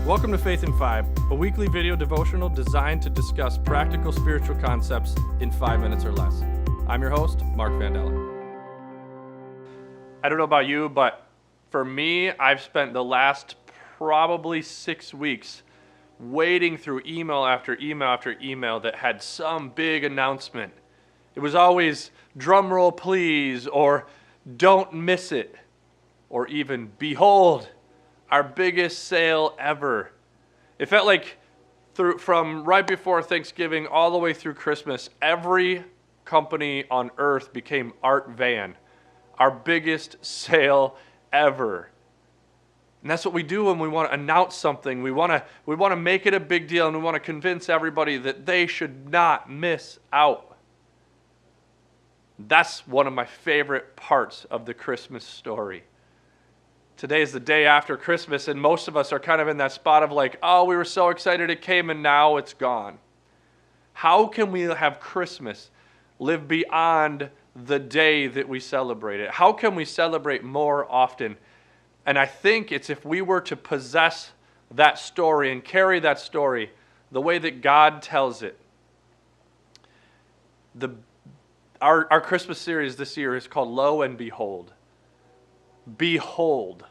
Welcome to Faith in 5, a weekly video devotional designed to discuss practical spiritual concepts in 5 minutes or less. I'm your host, Mark Vandella. I don't know about you, but for me, I've spent the last probably 6 weeks wading through email after email after email that had some big announcement. It was always, drum roll please, or don't miss it, or even, behold, our biggest sale ever. It felt like from right before Thanksgiving all the way through Christmas, every company on earth became Art Van, our biggest sale ever. And that's what we do when we want to announce something. We want to make it a big deal, and we want to convince everybody that they should not miss out. That's one of my favorite parts of the Christmas story. Today is the day after Christmas, and most of us are kind of in that spot of like, oh, we were so excited it came and now it's gone. How can we have Christmas live beyond the day that we celebrate it? How can we celebrate more often? And I think it's if we were to possess that story and carry that story the way that God tells it. Our Christmas series this year is called Lo and Behold. Behold,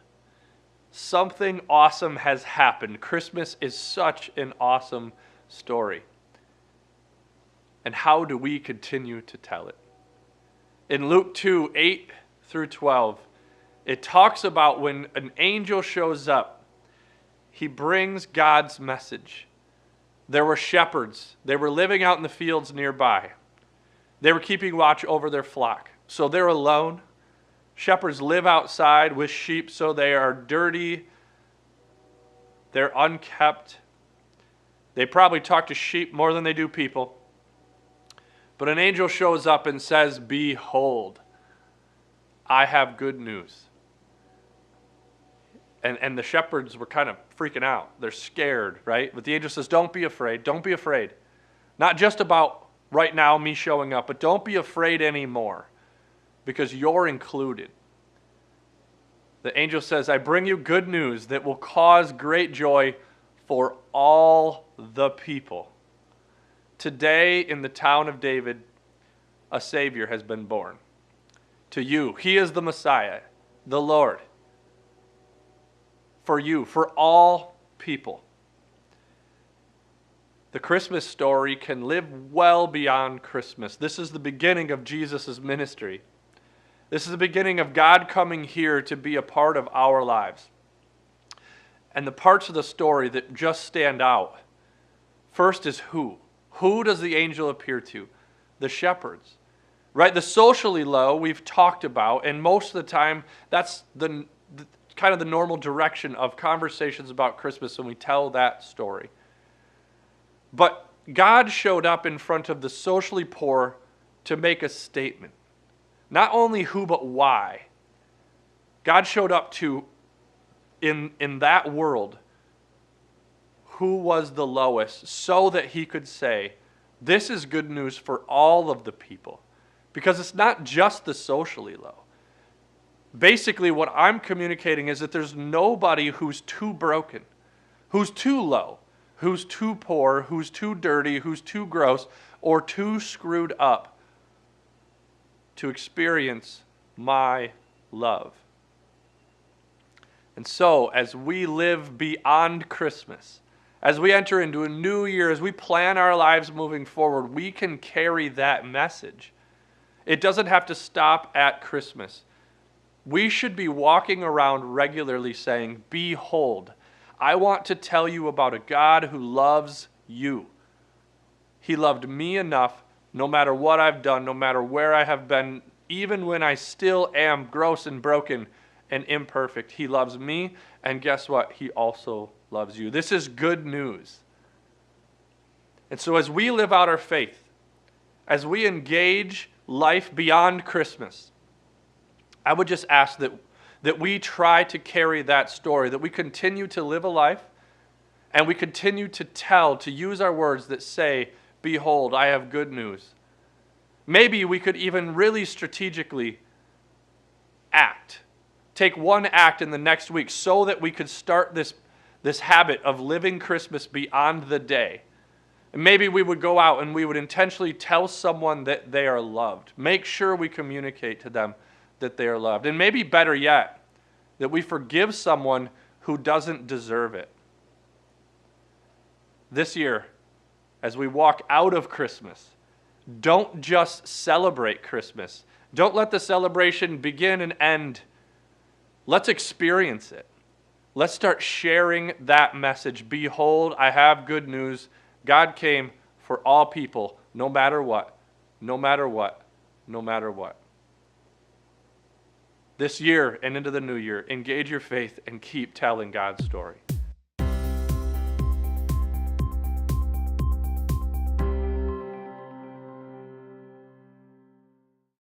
something awesome has happened. Christmas is such an awesome story. And how do we continue to tell it? In Luke 2, 8 through 12, it talks about when an angel shows up, he brings God's message. There were shepherds. They were living out in the fields nearby. They were keeping watch over their flock. So they're alone. Shepherds live outside with sheep, so they are dirty. They're unkept. They probably talk to sheep more than they do people. But an angel shows up and says, behold, I have good news. And the shepherds were kind of freaking out. They're scared, right? But the angel says, don't be afraid. Don't be afraid. Not just about right now me showing up, but don't be afraid anymore. Because you're included. The angel says, I bring you good news that will cause great joy for all the people. Today in the town of David, a Savior has been born. To you, He is the Messiah, the Lord. For you, for all people. The Christmas story can live well beyond Christmas. This is the beginning of Jesus' ministry. This is the beginning of God coming here to be a part of our lives. And the parts of the story that just stand out, first is who? Who does the angel appear to? The shepherds. Right? The socially low we've talked about, and most of the time that's the kind of the normal direction of conversations about Christmas when we tell that story. But God showed up in front of the socially poor to make a statement. Not only who, but why. God showed up to, in that world, who was the lowest, so that He could say, this is good news for all of the people. Because it's not just the socially low. Basically, what I'm communicating is that there's nobody who's too broken, who's too low, who's too poor, who's too dirty, who's too gross, or too screwed up to experience my love. And so, as we live beyond Christmas, as we enter into a new year, as we plan our lives moving forward, we can carry that message. It doesn't have to stop at Christmas. We should be walking around regularly saying, behold, I want to tell you about a God who loves you. He loved me enough, no matter what I've done, no matter where I have been, even when I still am gross and broken and imperfect. He loves me, and guess what? He also loves you. This is good news. And so as we live out our faith, as we engage life beyond Christmas, I would just ask that we try to carry that story, that we continue to live a life, and we continue to use our words that say, behold, I have good news. Maybe we could even really strategically act. Take one act in the next week so that we could start this habit of living Christmas beyond the day. And maybe we would go out and we would intentionally tell someone that they are loved. Make sure we communicate to them that they are loved. And maybe better yet, that we forgive someone who doesn't deserve it. This year, as we walk out of Christmas, don't just celebrate Christmas. Don't let the celebration begin and end. Let's experience it. Let's start sharing that message. Behold, I have good news. God came for all people, no matter what, no matter what, no matter what. This year and into the new year, engage your faith and keep telling God's story.